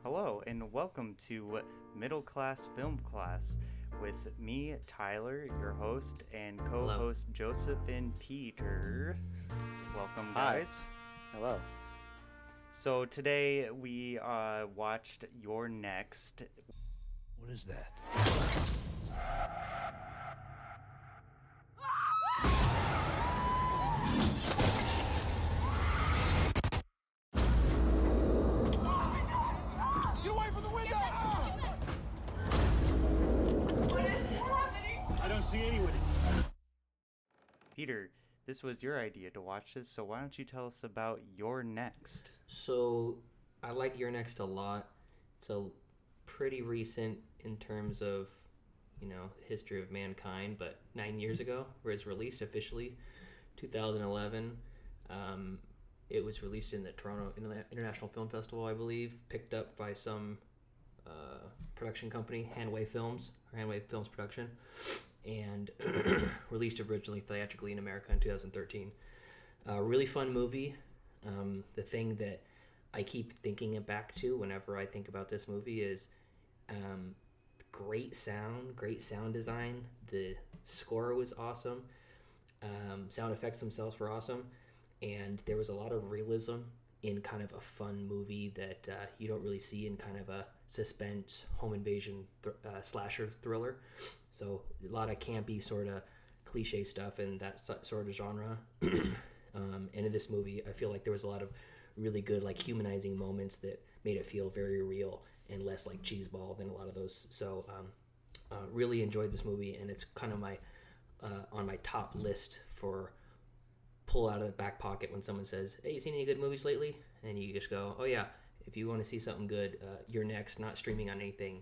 Hello, and welcome to Middle Class Film Class with me, Tyler, your host, and co-host Joseph and Peter. Welcome, guys. Hello. So today we watched You're Next. What is that? Get away from the window! What is happening? I don't see anyone. Peter, this was your idea to watch this, so why don't you tell us about You're Next? So, I like Your Next a lot. It's a pretty recent in terms of, history of mankind, but 9 years ago, where it's released officially, 2011. It was released in the Toronto International Film Festival, I believe, picked up by some production company, Handway Films Production, and released originally theatrically in America in 2013. Really fun movie. The thing that I keep thinking it back to whenever I think about this movie is great sound design. The score was awesome. Sound effects themselves were awesome. And there was a lot of realism in kind of a fun movie that you don't really see in kind of a suspense home invasion slasher thriller. So a lot of campy sort of cliche stuff in that sort of genre. And in this movie, I feel like there was a lot of really good like humanizing moments that made it feel very real and less like cheeseball than a lot of those. So really enjoyed this movie, and it's kind of my on my top list for pull out of the back pocket when someone says, "Hey, you seen any good movies lately?" And you just go, "Oh yeah, if you want to see something good, You're Next, not streaming on anything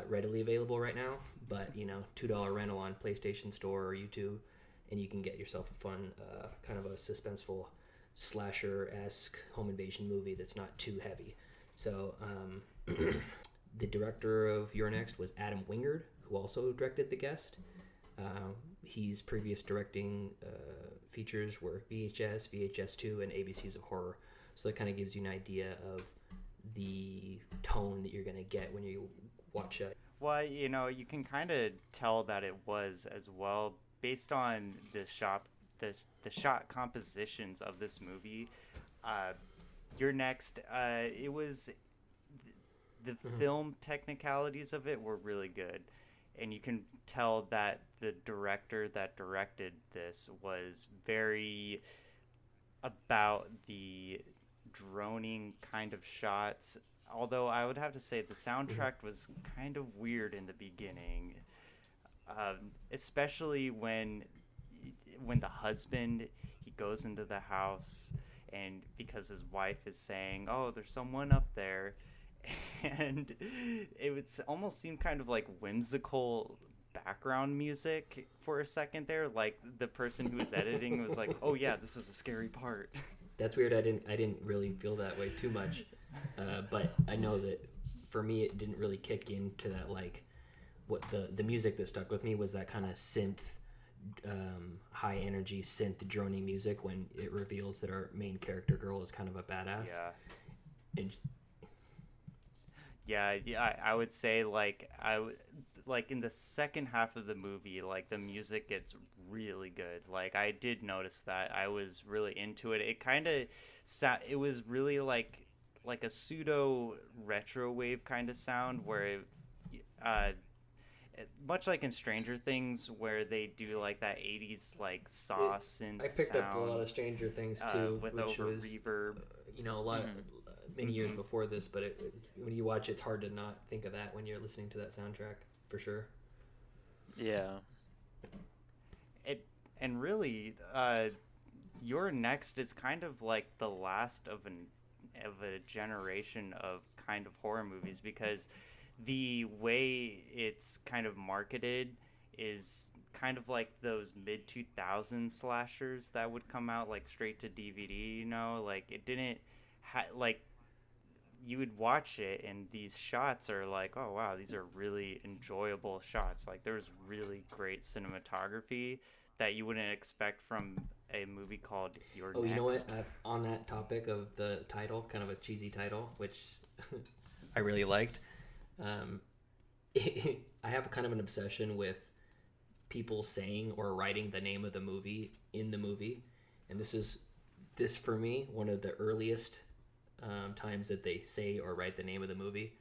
readily available right now, but $2 rental on PlayStation Store or YouTube, and you can get yourself a fun kind of a suspenseful slasher-esque home invasion movie that's not too heavy." So the director of You're Next was Adam Wingard, who also directed The Guest. His previous directing features were VHS, VHS2, and ABCs of Horror. So that kind of gives you an idea of the tone that you're going to get when you watch it. Well, you can kind of tell that it was as well based on the shot compositions of this movie. You're Next, it was the film technicalities of it were really good. And you can tell that the director that directed this was very about the droning kind of shots. Although I would have to say the soundtrack was kind of weird in the beginning, especially when the husband, he goes into the house, and because his wife is saying, "Oh, there's someone up there." And it would almost seem kind of like whimsical background music for a second there. Like the person who was editing was like, "Oh yeah, this is a scary part." That's weird. I didn't really feel that way too much, but I know that for me it didn't really kick into that. Like what the music that stuck with me was that kind of synth, high energy synth droning music when it reveals that our main character girl is kind of a badass. Yeah. And Yeah, I would say like in the second half of the movie, like the music gets really good. Like I did notice that. I was really into it. It kind of it was really like a pseudo retro wave kind of sound where much like in Stranger Things where they do like that 80s like sauce and I picked up a lot of Stranger Things too, with which over was reverb. A lot of many years before this, but when you watch it's hard to not think of that when you're listening to that soundtrack, for sure. Yeah. And really, You're Next is kind of like the last of a generation of kind of horror movies, because the way it's kind of marketed is kind of like those mid-2000s slashers that would come out like straight to DVD, like it didn't like you would watch it and these shots are like, oh wow, these are really enjoyable shots. Like there's really great cinematography that you wouldn't expect from a movie called You're Next. You know what? On that topic of the title, kind of a cheesy title, which I really liked. I have kind of an obsession with people saying or writing the name of the movie in the movie, and this for me one of the earliest times that they say or write the name of the movie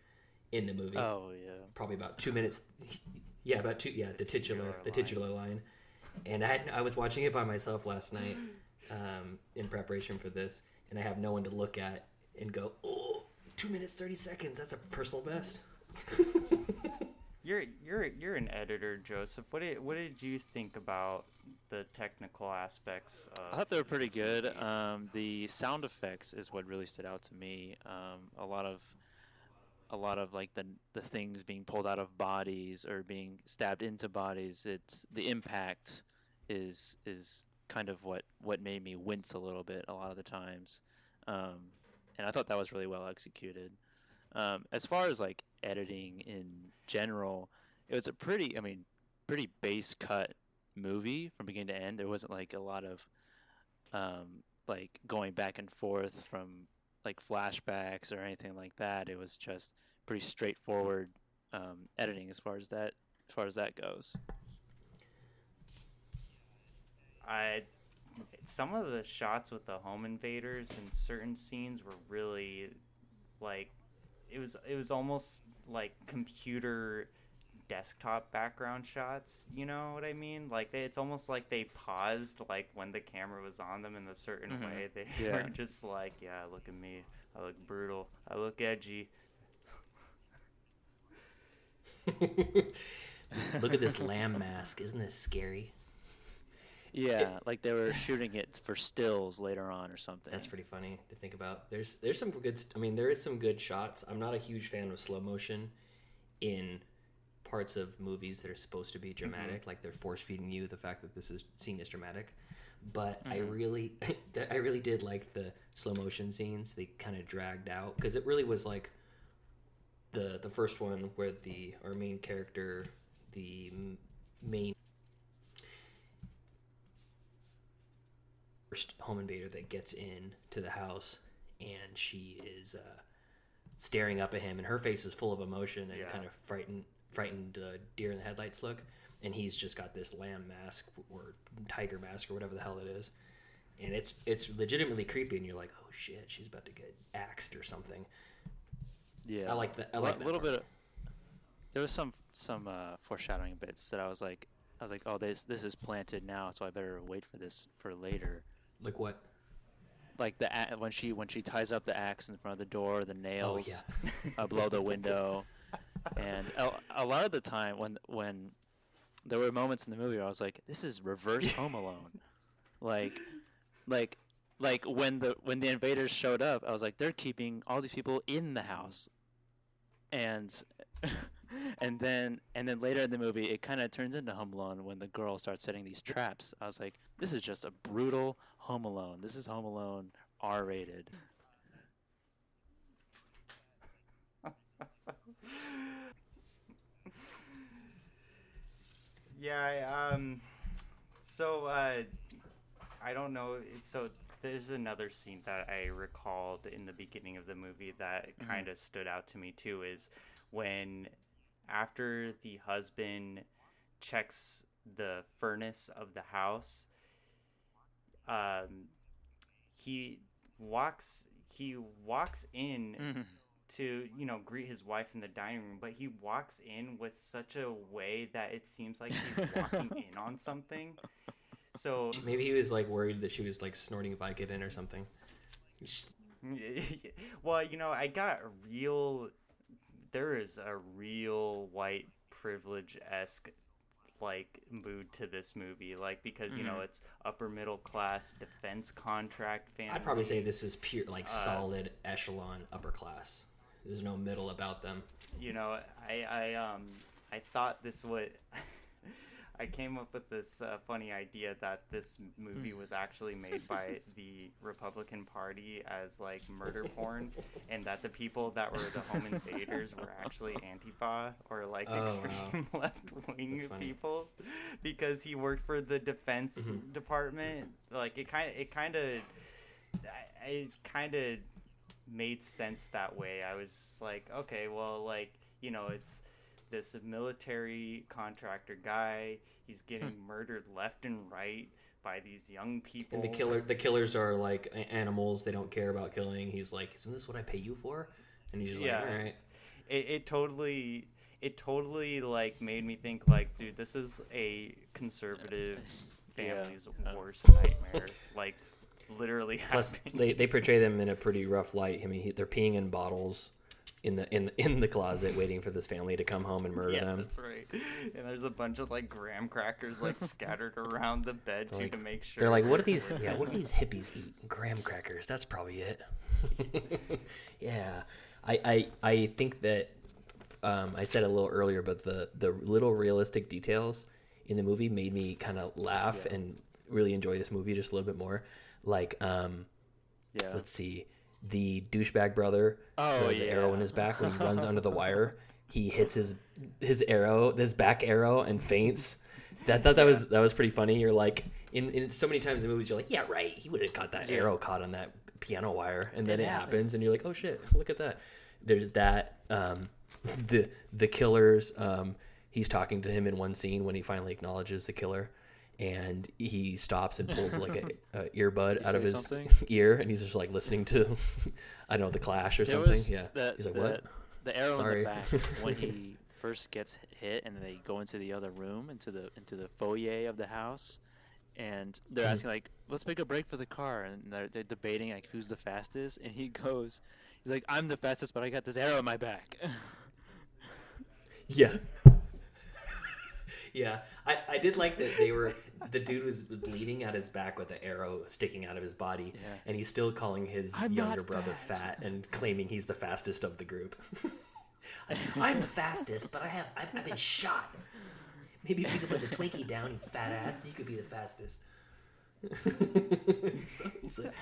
in the movie. Oh yeah. Probably about 2 minutes. Yeah, about two. Yeah, the titular line. And I was watching it by myself last night in preparation for this, and I have no one to look at and go, oh, 2 minutes 30 seconds. That's a personal best. You're an editor, Joseph. What did you think about the technical aspects of I thought they were pretty this good. movie? The sound effects is what really stood out to me. A lot of like the things being pulled out of bodies or being stabbed into bodies. It's the impact is kind of what made me wince a little bit a lot of the times. And I thought that was really well executed. As far as like editing in general, it was a pretty base cut movie from beginning to end. There wasn't like a lot of like going back and forth from like flashbacks or anything like that. It was just pretty straightforward editing as far as that goes. Some of the shots with the home invaders in certain scenes were really like it was almost like computer desktop background shots, you know what I mean? Like it's almost like they paused like when the camera was on them in a certain way. They were just like, yeah, look at me, I look brutal, I look edgy. Look at this lamb mask, isn't this scary? Yeah, like they were shooting it for stills later on or something. That's pretty funny to think about. There's some good. I mean, there is some good shots. I'm not a huge fan of slow motion in parts of movies that are supposed to be dramatic, like they're force feeding you the fact that this is seen as dramatic. But I really did like the slow motion scenes. They kind of dragged out because it really was like the first one where our main character, the main home invader that gets in to the house, and she is staring up at him, and her face is full of emotion and kind of frightened deer in the headlights look, and he's just got this lamb mask or tiger mask or whatever the hell it is, and it's legitimately creepy, and you're like, oh shit, she's about to get axed or something. Yeah, I like that. I like that little part. bit. There was some foreshadowing bits that I was like, oh, this is planted now, so I better wait for this for later. Like what? Like when she ties up the axe in front of the door, the nails Oh, yeah. below the window, and a lot of the time when there were moments in the movie where I was like, this is reverse Home Alone, like when the invaders showed up, I was like, they're keeping all these people in the house, and then later in the movie it kind of turns into Home Alone when the girl starts setting these traps. I was like, this is just a brutal Home Alone. This is Home Alone R-rated. Yeah, so I don't know. So there's another scene that I recalled in the beginning of the movie that kind of stood out to me too, is when after the husband checks the furnace of the house, he walks in to, greet his wife in the dining room, but he walks in with such a way that it seems like he's walking in on something. So Maybe he was like worried that she was like snorting Vicodin or something. well, there is a real white privilege-esque like mood to this movie, like, because it's upper middle class defense contract family. I'd probably say this is pure like solid echelon upper class. There's no middle about them. I thought this would I came up with this funny idea that this movie was actually made by the Republican Party as like murder porn, and that the people that were the home invaders were actually Antifa or like extreme left-wing people, because he worked for the Defense Department. Like it kind of made sense that way. I was just like, okay, well, like, it's this military contractor guy. He's getting murdered left and right by these young people. And the killers are like animals. They don't care about killing. He's like, isn't this what I pay you for? And he's just like, all right. It totally like made me think like, dude, this is a conservative family's worst nightmare. Like, literally. Plus, they portray them in a pretty rough light. I mean, they're peeing in bottles in the closet, waiting for this family to come home and murder them. Yeah, that's right. And there's a bunch of like graham crackers like scattered around the bed too, to make sure. They're like, what do these hippies eat? Graham crackers. That's probably it. Yeah, I think that I said a little earlier, but the little realistic details in the movie made me kind of laugh and really enjoy this movie just a little bit more. Like, let's see. The douchebag brother who has an arrow in his back when he runs under the wire. He hits his back arrow and faints. That was pretty funny. You're like, in so many times in movies, you're like, yeah, right. He would have got that arrow caught on that piano wire, and then it happens, and you're like, oh shit, look at that. There's that. The killers. He's talking to him in one scene when he finally acknowledges the killer. And he stops and pulls like a earbud out of his ear, and he's just like listening to, I don't know, The Clash or something. He's like, what? The arrow in the back when he first gets hit, and they go into the other room, into the foyer of the house, and they're asking like, let's make a break for the car, and they're debating like who's the fastest, and he's like, I'm the fastest, but I got this arrow in my back. Yeah. Yeah, I did like that the dude was bleeding out his back with an arrow sticking out of his body, and he's still calling his younger brother fat and claiming he's the fastest of the group. I'm the fastest, but I've been shot. Maybe if you could put the Twinkie down, you fat ass, you could be the fastest.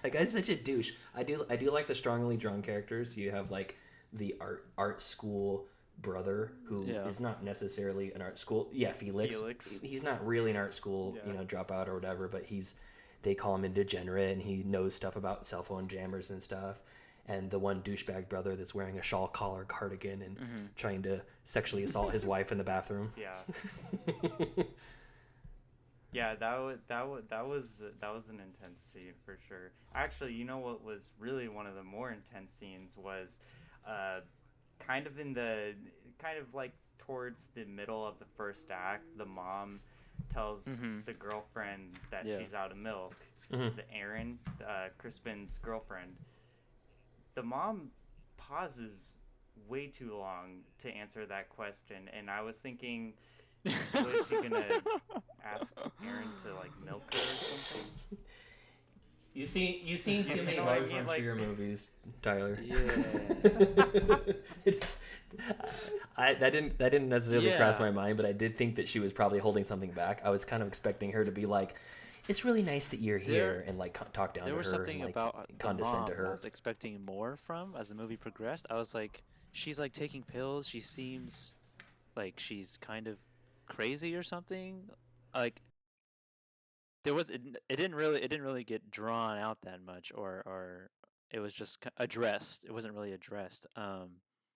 That guy's such a douche. I do like the strongly drawn characters. You have like the art school brother who is not necessarily an art school. Felix. He's not really an art school, dropout or whatever, but they call him a degenerate, and he knows stuff about cell phone jammers and stuff. And the one douchebag brother that's wearing a shawl collar cardigan and trying to sexually assault his wife in the bathroom. Yeah, that was an intense scene for sure. Actually, you know what was really one of the more intense scenes was kind of like towards the middle of the first act. The mom tells the girlfriend that she's out of milk. The Erin, Crispin's girlfriend. The mom pauses way too long to answer that question, and I was thinking, was she gonna ask Erin to like milk her or something? You've seen too many Love Frontier movies, Tyler. Yeah. That didn't necessarily cross my mind, but I did think that she was probably holding something back. I was kind of expecting her to be like, "It's really nice that you're here," and like talk down to her. There was something and, like, about condescend to her. I was expecting more from as the movie progressed. I was like, she's like taking pills. She seems like she's kind of crazy or something. Like it didn't really get drawn out that much, or it was just addressed. It wasn't really addressed.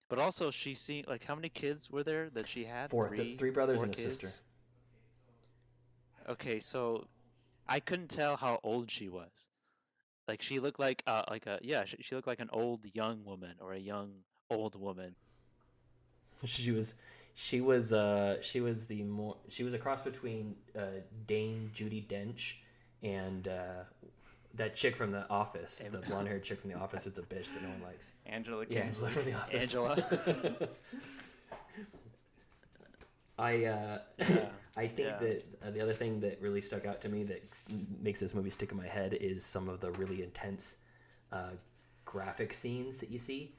But also she seemed like, how many kids were there that she had? Three brothers and a sister. Okay, so I couldn't tell how old she was. Like she looked like she looked like an old young woman or a young old woman. She was a cross between Dame Judi Dench and that chick from The Office. The blonde-haired chick from The Office is a bitch that no one likes. Angela. Yeah, Angela from The Office. Angela. I think that the other thing that really stuck out to me that makes this movie stick in my head is some of the really intense graphic scenes that you see.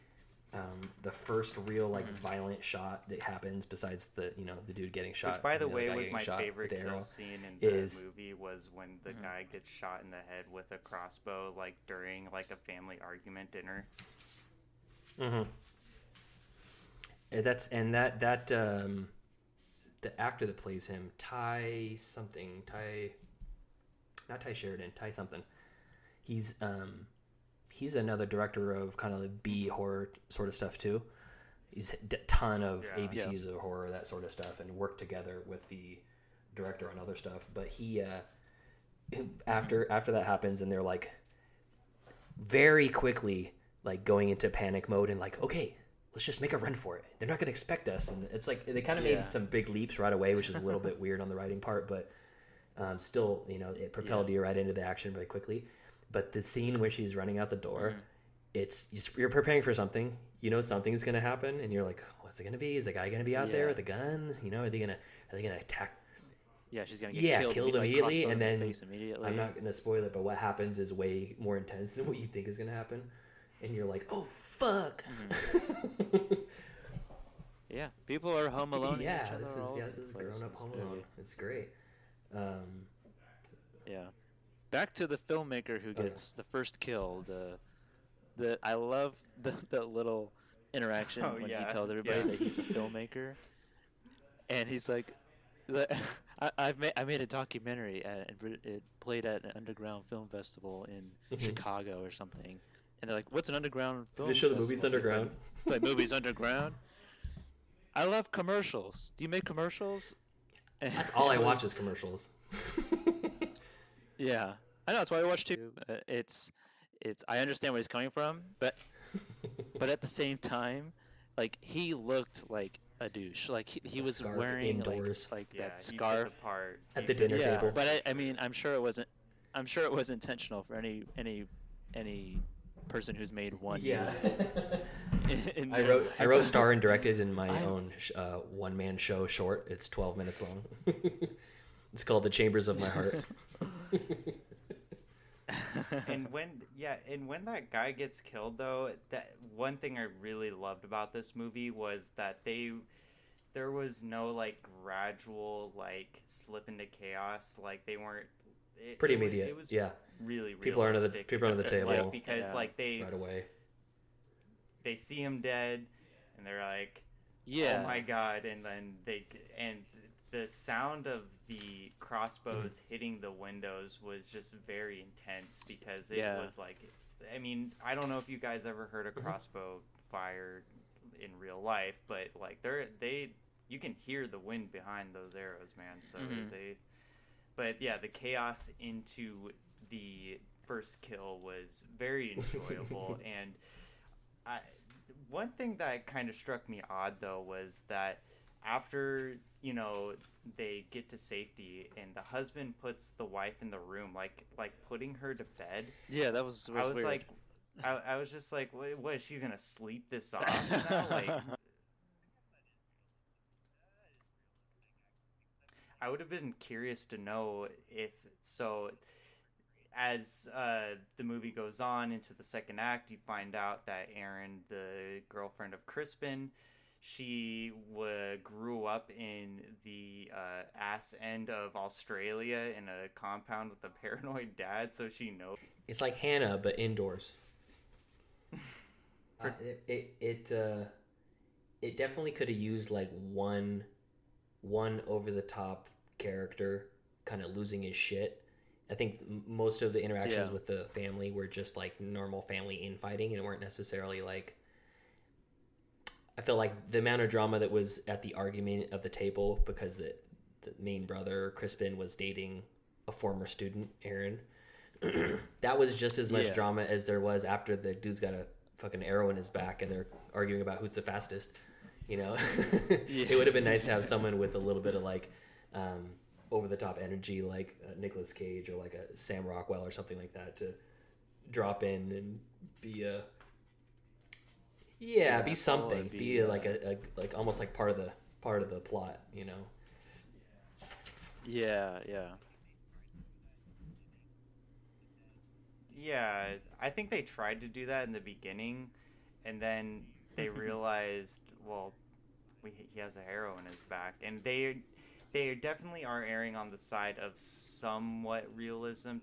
The first real violent shot that happens, besides the dude getting shot, which by the way was my favorite kill scene in the movie, was when the guy gets shot in the head with a crossbow, like during like a family argument dinner. The actor that plays him, Ty Sheridan, Ty something. he's another director of kind of like B horror sort of stuff too. He's a ton of ABCs of horror, that sort of stuff, and worked together with the director on other stuff. But he after that happens, and they're like very quickly like going into panic mode and like, okay, let's just make a run for it. They're not going to expect us, and it's like they kind of made some big leaps right away, which is a little bit weird on the writing part, but still, you know, it propelled you right into the action very quickly. But the scene where she's running out the door, you're preparing for something. You know something's going to happen, and you're like, what's it going to be? Is the guy going to be out there with a gun? You know, are they going to attack? Yeah, she's going to get killed immediately, like, and then face immediately. I'm not going to spoil it, but what happens is way more intense than what you think is going to happen, and you're like, oh fuck. Yeah, people are home alone. Yeah, this is grown up Home Alone. It's great. Yeah, back to the filmmaker who gets the first kill. I love the little interaction when he tells everybody that he's a filmmaker, and he's like, I made a documentary and it played at an underground film festival in Chicago or something, and they're like, what's an underground film? They show the festival? movies underground. Like movies underground. I love commercials. Do you make commercials? That's all I watch is commercials. Yeah, I know. That's why I watch too. It's. I understand where he's coming from, but at the same time, like he looked like a douche. Like he was wearing indoors. like that scarf at the dinner table. But I mean, I'm sure it wasn't. I'm sure it was intentional for any person who's made one. Yeah. I wrote, star and directed in my own one-man show short. It's 12 minutes long. It's called The Chambers of My Heart. and when that guy gets killed, though, that one thing I really loved about this movie was that there was no like gradual like slip into chaos. Like they weren't pretty immediate. It was really people are under the table, like, because like they right away. They see him dead, and they're like, "Oh my god!" And then the sound of the crossbows hitting the windows was just very intense because it was like, I mean, I don't know if you guys ever heard a crossbow fire in real life, but like you can hear the wind behind those arrows, man. So the chaos into the first kill was very enjoyable. And one thing that kind of struck me odd though was that after, you know, they get to safety and the husband puts the wife in the room, like putting her to bed. Yeah, that was I was weird. like, I was just like, what is she gonna sleep this off now? Like, I would have been curious to know if so. As the movie goes on into the second act, you find out that Erin, the girlfriend of Crispin, she grew up in the ass end of Australia in a compound with a paranoid dad, so she knows. It's like Hannah, but indoors. It definitely could have used like one over the top character kind of losing his shit. I think most of the interactions with the family were just like normal family infighting and weren't necessarily like. I feel like the amount of drama that was at the argument of the table because the main brother Crispin was dating a former student, Erin. That was just as much drama as there was after the dude's got a fucking arrow in his back and they're arguing about who's the fastest. You know, it would have been nice to have someone with a little bit of like. Over the top energy like Nicolas Cage or like a Sam Rockwell or something like that to drop in and be be something, be like a like almost like part of the plot, you know. Yeah, I think they tried to do that in the beginning, and then they realized, well, he has an arrow in his back, and they definitely are erring on the side of somewhat realism,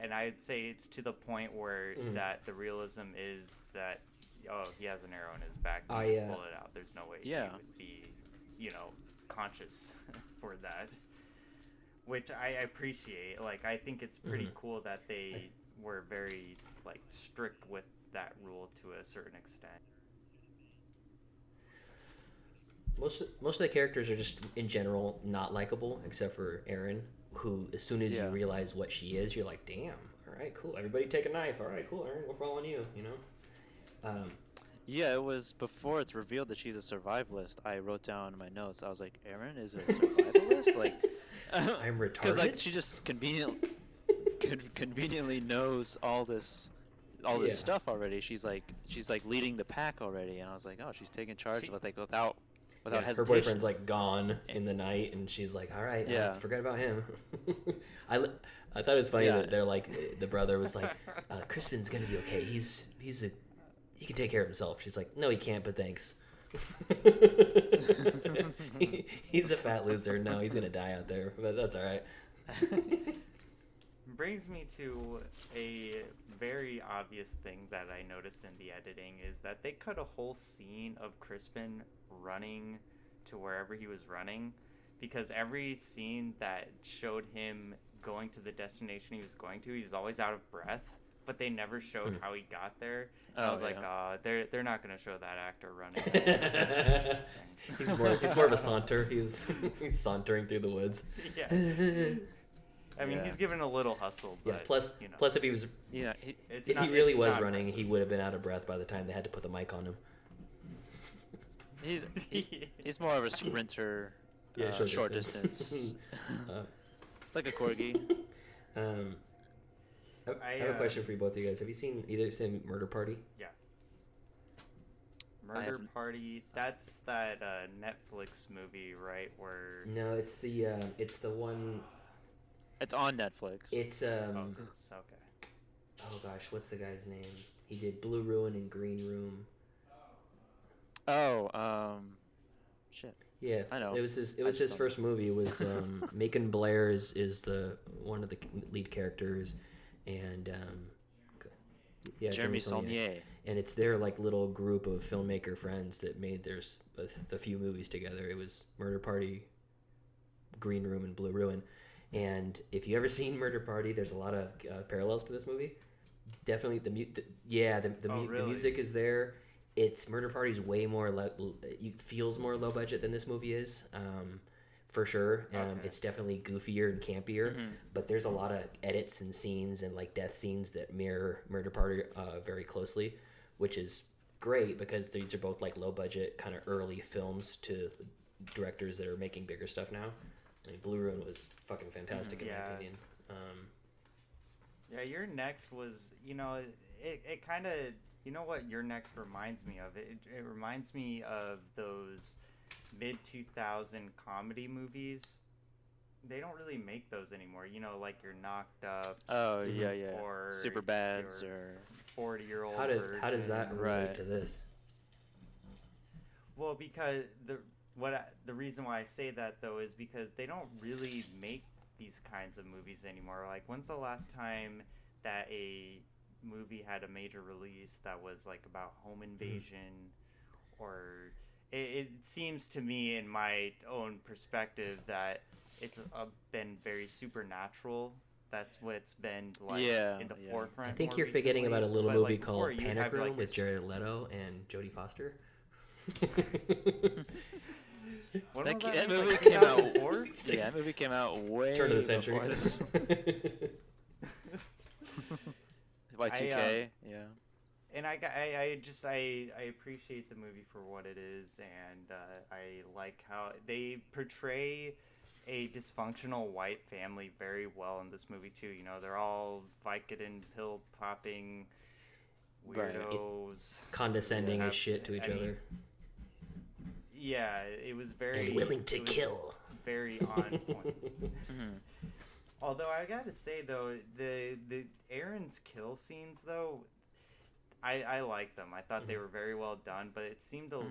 and I'd say it's to the point where that the realism is that he has an arrow in his back, pull it out. There's no way he would be, you know, conscious for that, which I appreciate. Like I think it's pretty cool that they were very like strict with that rule to a certain extent. Most of the characters are just in general not likable, except for Erin, who as soon as you realize what she is, you're like, damn, all right, cool. Everybody take a knife. All right, cool. Erin, we're following you. You know. Yeah, it was before it's revealed that she's a survivalist. I wrote down in my notes. I was like, Erin is a survivalist. Like, I'm retarded. Because like she just conveniently knows all this stuff already. She's like leading the pack already, and I was like, oh, she's taking charge without hesitation. Her boyfriend's like gone in the night, and she's like, all right, forget about him. I thought it was funny that they're like, the brother was like, Crispin's gonna be okay. He can take care of himself. She's like, no, he can't, but thanks. He's a fat loser. No, he's gonna die out there, but that's all right. Brings me to a very obvious thing that I noticed in the editing is that they cut a whole scene of Crispin running to wherever he was running, because every scene that showed him going to the destination he was going to, he was always out of breath, but they never showed how he got there. I was like, they're not going to show that actor running. He's more of a saunter. He's sauntering through the woods. Yeah. I mean, he's given a little hustle. But, plus if he was, if he really was running, he would have been out of breath by the time they had to put the mic on him. He's more of a sprinter. Short distance. It's like a corgi. I have a question for you both of you guys. Have you seen Murder Party? Yeah. Murder Party. That's that Netflix movie, right? Where no, it's the one. It's on Netflix. It's okay. Oh gosh, what's the guy's name? He did Blue Ruin and Green Room. Shit. Yeah, I know. It was his first movie. It was Macon Blair is the one of the lead characters, and Jeremy Saulnier. And it's their like little group of filmmaker friends that made the few movies together. It was Murder Party, Green Room, and Blue Ruin. And if you ever seen Murder Party, there's a lot of parallels to this movie. Definitely the music is there. It's Murder Party's way more feels more low budget than this movie is, for sure. It's definitely goofier and campier, but there's a lot of edits and scenes and like death scenes that mirror Murder Party very closely, which is great because these are both like low budget kind of early films to directors that are making bigger stuff now. I mean, Blue Ruin was fucking fantastic in my opinion. Your Next was, it kind of, what Your Next reminds me of? It reminds me of those mid-2000 comedy movies. They don't really make those anymore, like your Knocked Up. Oh, yeah. Or Superbads or 40-Year-Old How does that relate to this? Well, because the reason why I say that though is because they don't really make these kinds of movies anymore. Like, when's the last time that a movie had a major release that was like about home invasion? Or it seems to me, in my own perspective, that it's been very supernatural. That's what's been like in the forefront. I think you're forgetting about a little movie called Panic Room with Jared Leto and Jodie Foster. That movie came out. Yeah, that movie came out way turn of the century. Y2K, And I appreciate the movie for what it is, and I like how they portray a dysfunctional white family very well in this movie too. They're all Vicodin pill popping weirdos, condescending as shit to each other. Yeah, it was very and willing to kill. Very on point. Although I gotta say though, the Aaron's kill scenes though, I like them. I thought they were very well done, but it seemed a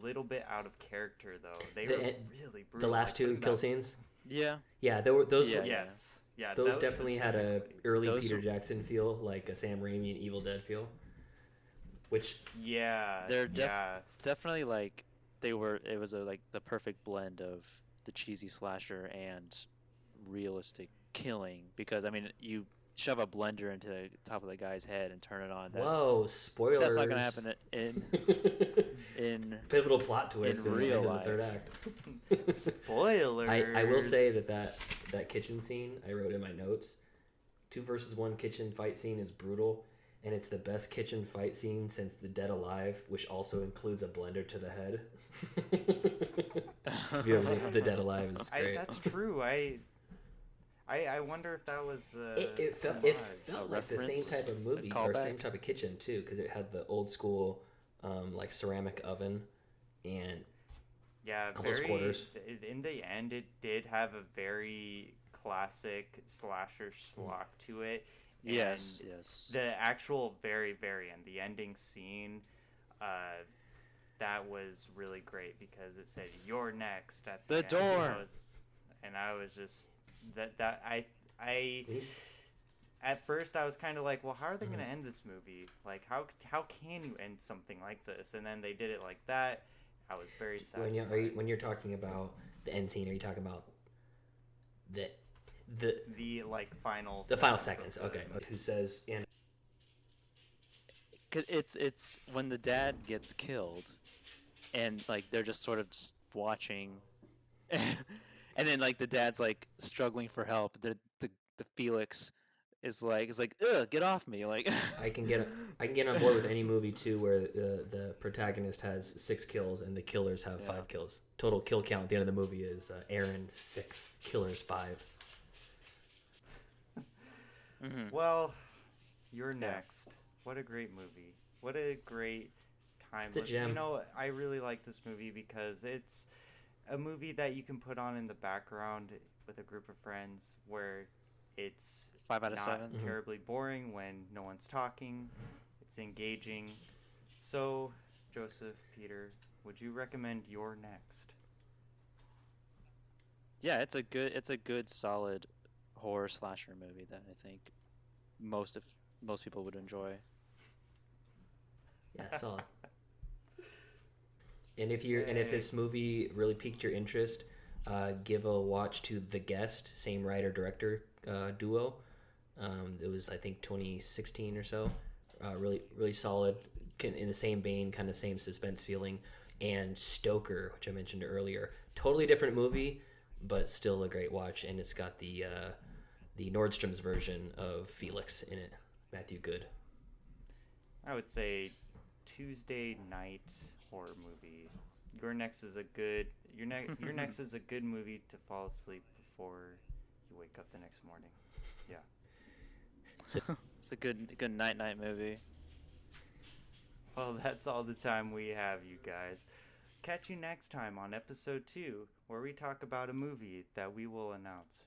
little bit out of character though. They were really brutal. The last two kill scenes. Yeah. Yeah, there were those. Yes. Yeah. Those definitely had a early Peter Jackson feel, like a Sam Raimi and Evil Dead feel. Which. Yeah. They're definitely like. It was like the perfect blend of the cheesy slasher and realistic killing, because I mean shove a blender into the top of the guy's head and turn it on. Whoa, spoilers. That's not gonna happen in pivotal plot twist in in real the life. third act. Spoilers. I will say that kitchen scene I wrote in my notes. 2 versus 1 kitchen fight scene is brutal, and it's the best kitchen fight scene since The Dead Alive, which also includes a blender to the head. If you ever seen The Dead Alive, is great. That's true. I wonder if that was. It felt like the same reference? type of movie A or callback? same type of kitchen too, because it had the old school like ceramic oven and Yeah, close quarters. In the end, it did have a very classic slasher schlock to it. And yes. The actual very end, the ending scene, that was really great because it said "You're next" at the The end. door. And I was just I These- at first I was kind of like, well, how are they going to end this movie? Like, how can you end something like this? And then they did it like that. I was very satisfied. when you're talking about the end scene, are you talking about the The like final seconds? of the Okay. movie. Who says and 'Cause it's when the dad gets killed, and like they're just sort of just watching, and then like the dad's like struggling for help. The Felix is like, ugh, get off me! Like I can get on board with any movie too where the protagonist has 6 kills and the killers have 5 kills. Total kill count at the end of the movie is Aaron 6, killers 5. Well, you're next. What a great movie. What a great time. It's a gem. You know, I really like this movie because it's a movie that you can put on in the background with a group of friends where it's 5 out of not 7. terribly boring when no one's talking. It's engaging. So, Joseph, Peter, would you recommend You're Next? Yeah, it's a good solid horror slasher movie that I think most people would enjoy. Yeah, solid. And if this movie really piqued your interest, give a watch to The Guest, same writer director duo. It was I think 2016 or so. Really solid, in the same vein, kind of same suspense feeling. And Stoker, which I mentioned earlier, totally different movie, but still a great watch. And it's got the Nordstrom's version of Felix in it, Matthew Good. I would say Tuesday night horror movie. Your Next is a good movie to fall asleep before you wake up the next morning. Yeah. It's a good night movie. Well, that's all the time we have, you guys. Catch you next time on episode 2, where we talk about a movie that we will announce.